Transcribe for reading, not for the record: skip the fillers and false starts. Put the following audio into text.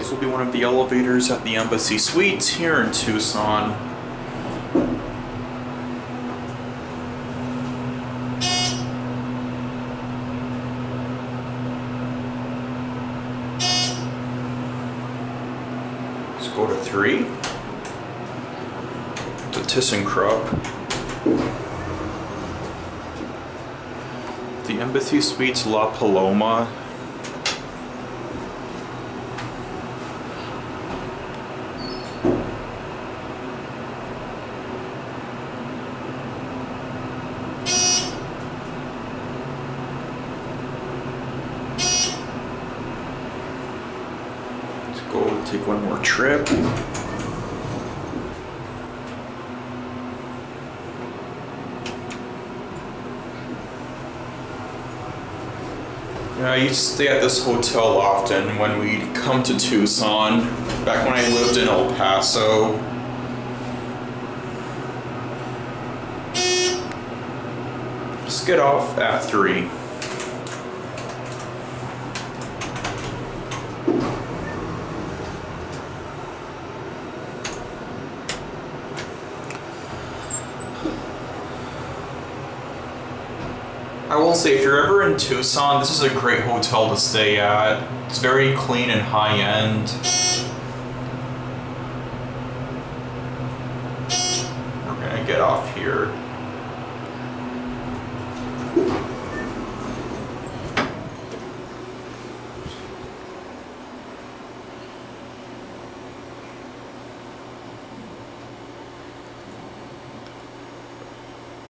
this will be one of the elevators at the Embassy Suites here in Tucson. Let's go to 3. To ThyssenKrupp. The Embassy Suites La Paloma. Go take one more trip. I used to stay at this hotel often when we'd come to Tucson, back when I lived in El Paso. Just get off at 3. I will say, if you're ever in Tucson, this is a great hotel to stay at. It's very clean and high-end. We're gonna get off here.